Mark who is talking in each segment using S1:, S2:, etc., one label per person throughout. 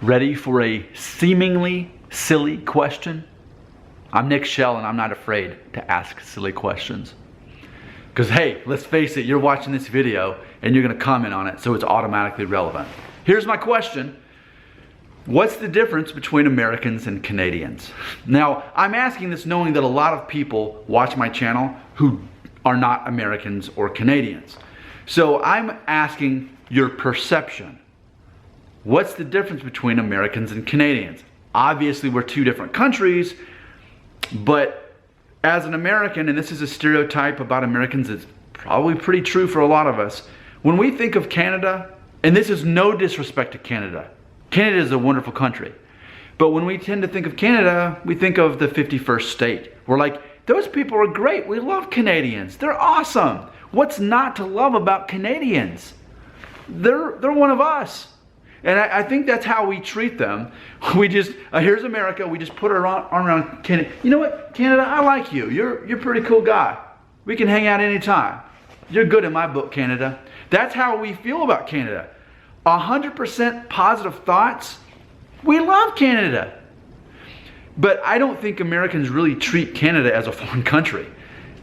S1: Ready for a seemingly silly question? I'm Nick Shell and I'm not afraid to ask silly questions. Because hey, let's face it, you're watching this video and you're gonna comment on it, so it's automatically relevant. Here's my question. What's the difference between Americans and Canadians? Now, I'm asking this knowing that a lot of people watch my channel who are not Americans or Canadians. So I'm asking your perception. What's the difference between Americans and Canadians? Obviously, we're two different countries, but as an American, and this is a stereotype about Americans that's probably pretty true for a lot of us, when we think of Canada, and this is no disrespect to Canada, Canada is a wonderful country, but when we tend to think of Canada, we think of the 51st state. We're like, those people are great, we love Canadians, they're awesome. What's not to love about Canadians? They're one of us. And I think that's how we treat them. We just, here's America, we just put our arm around Canada. You know what, Canada, I like you. You're a pretty cool guy. We can hang out anytime. You're good in my book, Canada. That's how we feel about Canada. 100% positive thoughts. We love Canada. But I don't think Americans really treat Canada as a foreign country.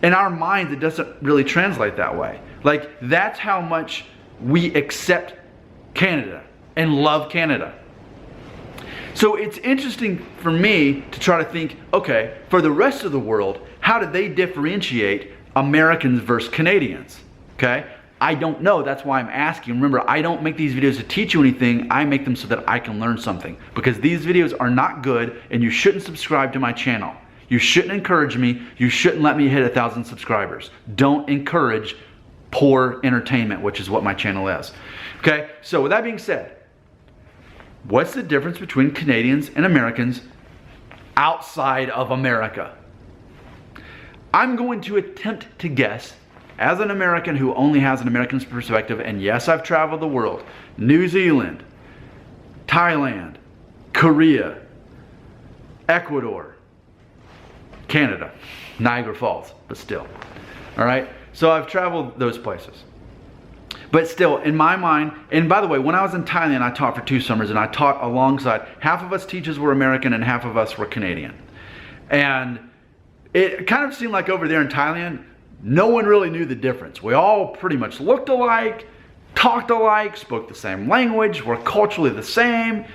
S1: In our minds, it doesn't really translate that way. Like, that's how much we accept Canada and love Canada. So it's interesting for me to try to think, okay, for the rest of the world, how do they differentiate Americans versus Canadians? Okay, I don't know, that's why I'm asking. Remember, I don't make these videos to teach you anything, I make them so that I can learn something. Because these videos are not good and you shouldn't subscribe to my channel. You shouldn't encourage me, you shouldn't let me hit 1,000 subscribers. Don't encourage poor entertainment, which is what my channel is. Okay, so with that being said, what's the difference between Canadians and Americans outside of America? I'm going to attempt to guess, as an American who only has an American perspective, and yes, I've traveled the world, New Zealand, Thailand, Korea, Ecuador, Canada, Niagara Falls, but still, all right? So I've traveled those places. But still, in my mind, and by the way, when I was in Thailand, I taught for 2 summers, and I taught alongside, half of us teachers were American and half of us were Canadian. And it kind of seemed like over there in Thailand, no one really knew the difference. We all pretty much looked alike, talked alike, spoke the same language, were culturally the same.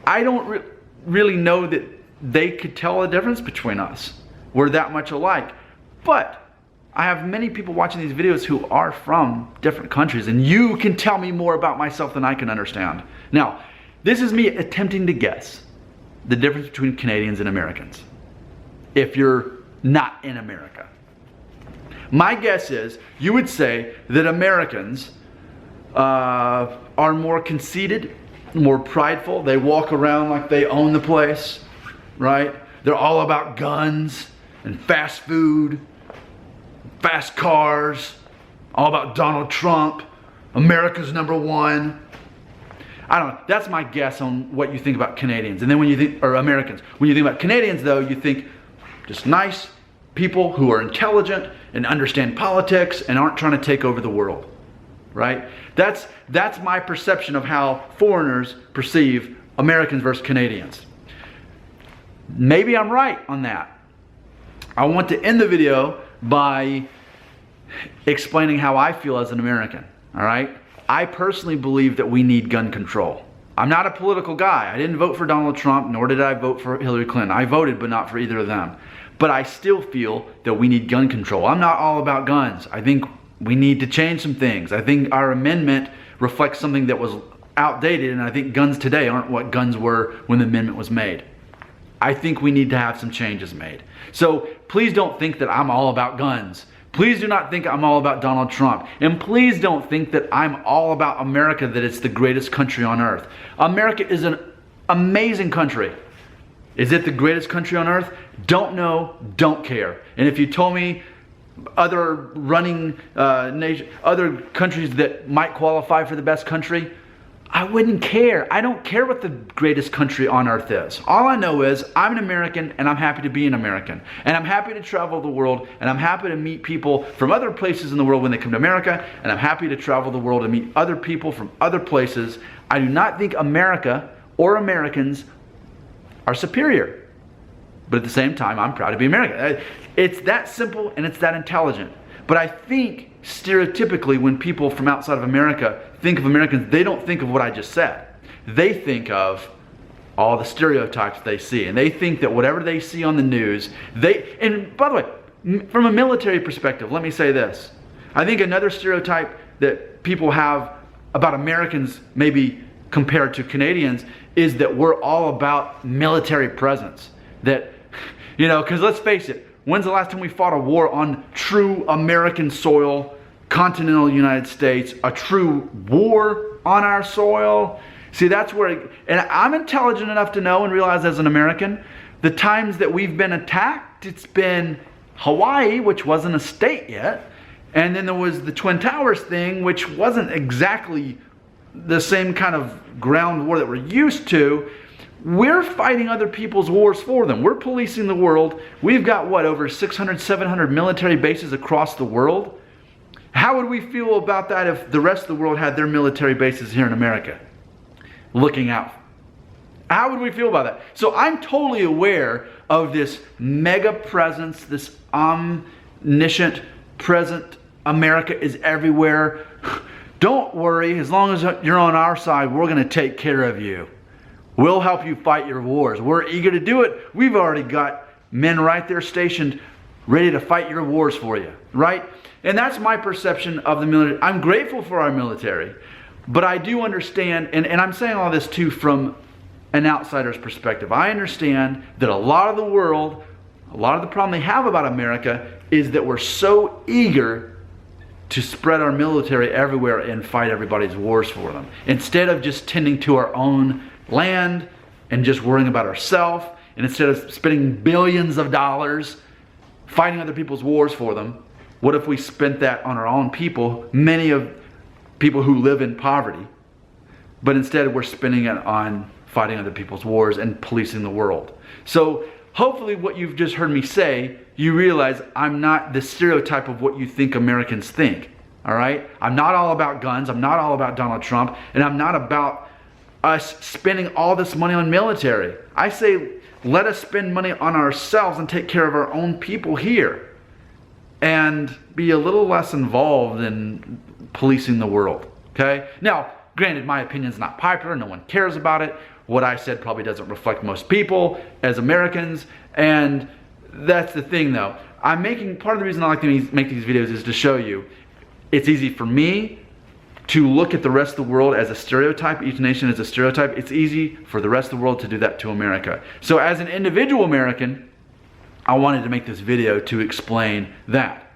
S1: I don't really know that they could tell the difference between us. We're that much alike. But I have many people watching these videos who are from different countries, and you can tell me more about myself than I can understand. Now, this is me attempting to guess the difference between Canadians and Americans, if you're not in America. My guess is you would say that Americans are more conceited, more prideful. They walk around like they own the place, right? They're all about guns and fast food, fast cars, all about Donald Trump, America's #1. I don't know, that's my guess on what you think about Canadians. And then when you think, or Americans, when you think about Canadians though, you think just nice people who are intelligent and understand politics and aren't trying to take over the world, right? That's my perception of how foreigners perceive Americans versus Canadians. Maybe I'm right on that. I want to end the video by explaining how I feel as an American, all right? I personally believe that we need gun control. I'm not a political guy. I didn't vote for Donald Trump, nor did I vote for Hillary Clinton. I voted, but not for either of them. But I still feel that we need gun control. I'm not all about guns. I think we need to change some things. I think our amendment reflects something that was outdated, and I think guns today aren't what guns were when the amendment was made. I think we need to have some changes made. So please don't think that I'm all about guns. Please do not think I'm all about Donald Trump. And please don't think that I'm all about America, that it's the greatest country on earth. America is an amazing country. Is it the greatest country on earth? Don't know, don't care. And if you told me other running other countries that might qualify for the best country, I wouldn't care. I don't care what the greatest country on earth is. All I know is I'm an American and I'm happy to be an American. And I'm happy to travel the world, and I'm happy to meet people from other places in the world when they come to America, and I'm happy to travel the world and meet other people from other places. I do not think America or Americans are superior. But at the same time, I'm proud to be American. It's that simple and it's that intelligent. But I think stereotypically when people from outside of America think of Americans, they don't think of what I just said. They think of all the stereotypes they see. And they think that whatever they see on the news, and by the way, from a military perspective, let me say this. I think another stereotype that people have about Americans, maybe compared to Canadians, is that we're all about military presence. That, because let's face it, when's the last time we fought a war on true American soil, continental United States, a true war on our soil? See, that's where, and I'm intelligent enough to know and realize as an American, the times that we've been attacked, it's been Hawaii, which wasn't a state yet, and then there was the Twin Towers thing, which wasn't exactly the same kind of ground war that we're used to. We're fighting other people's wars for them. We're policing the world. We've got, over 600, 700 military bases across the world? How would we feel about that if the rest of the world had their military bases here in America looking out? How would we feel about that? So I'm totally aware of this mega presence, this omniscient present. America is everywhere. Don't worry, as long as you're on our side, we're going to take care of you. We'll help you fight your wars. We're eager to do it. We've already got men right there stationed, ready to fight your wars for you, right? And that's my perception of the military. I'm grateful for our military, but I do understand, and I'm saying all this too from an outsider's perspective. I understand that a lot of the world, a lot of the problem they have about America is that we're so eager to spread our military everywhere and fight everybody's wars for them, instead of just tending to our own land and just worrying about ourselves, and instead of spending billions of dollars fighting other people's wars for them, what if we spent that on our own people, many of people who live in poverty, but instead we're spending it on fighting other people's wars and policing the world. So hopefully what you've just heard me say, you realize I'm not the stereotype of what you think Americans think, all right? I'm not all about guns, I'm not all about Donald Trump, and I'm not about us spending all this money on military. I say let us spend money on ourselves and take care of our own people here and be a little less involved in policing the world, okay? Now, granted, my opinion's not popular, no one cares about it. What I said probably doesn't reflect most people as Americans, and that's the thing though. Part of the reason I like to make these videos is to show you it's easy for me to look at the rest of the world as a stereotype, each nation as a stereotype. It's easy for the rest of the world to do that to America. So as an individual American, I wanted to make this video to explain that.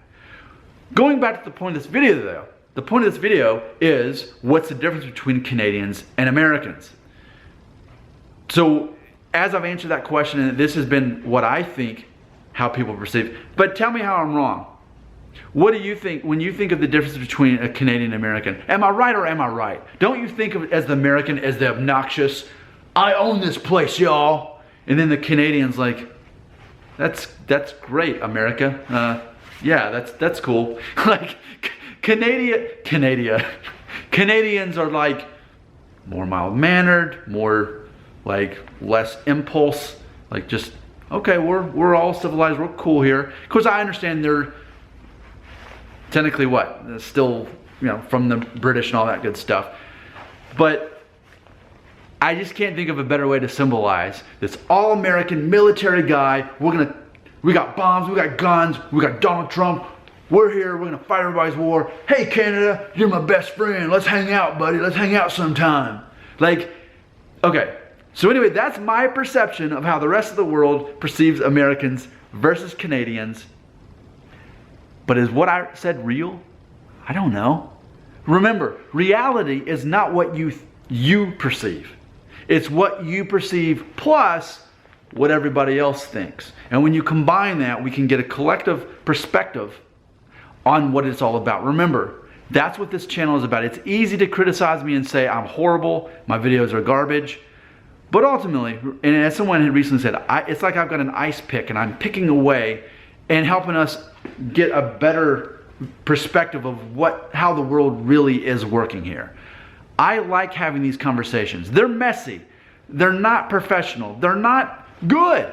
S1: Going back to the point of this video though, the point of this video is what's the difference between Canadians and Americans? So as I've answered that question, and this has been what I think how people perceive, but tell me how I'm wrong. What do you think when you think of the difference between a Canadian and American? Am I right or am I right? Don't you think of it as the American as the obnoxious, I own this place, y'all. And then the Canadian's like, that's great, America. Yeah, that's cool. Like Canadians are like more mild-mannered, more like less impulse, like just, okay, we're all civilized, we're cool here. Of course, I understand they're technically what? Still, from the British and all that good stuff. But I just can't think of a better way to symbolize this all-American military guy. We got bombs, we got guns, we got Donald Trump. We're here, we're gonna fight everybody's war. Hey Canada, you're my best friend. Let's hang out, buddy. Let's hang out sometime. Like, okay. So anyway, that's my perception of how the rest of the world perceives Americans versus Canadians. But is what I said real? I don't know. Remember, reality is not what you perceive. It's what you perceive plus what everybody else thinks. And when you combine that, we can get a collective perspective on what it's all about. Remember, that's what this channel is about. It's easy to criticize me and say I'm horrible, my videos are garbage. But ultimately, and as someone had recently said, it's like I've got an ice pick and I'm picking away and helping us get a better perspective of how the world really is working here. I like having these conversations. They're messy. They're not professional. They're not good.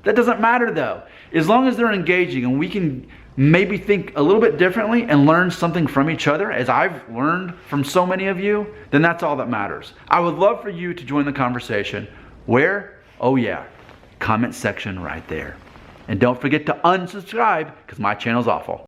S1: That doesn't matter though. As long as they're engaging and we can maybe think a little bit differently and learn something from each other, as I've learned from so many of you, then that's all that matters. I would love for you to join the conversation. Where? Oh yeah, comment section right there. And don't forget to unsubscribe because my channel's awful.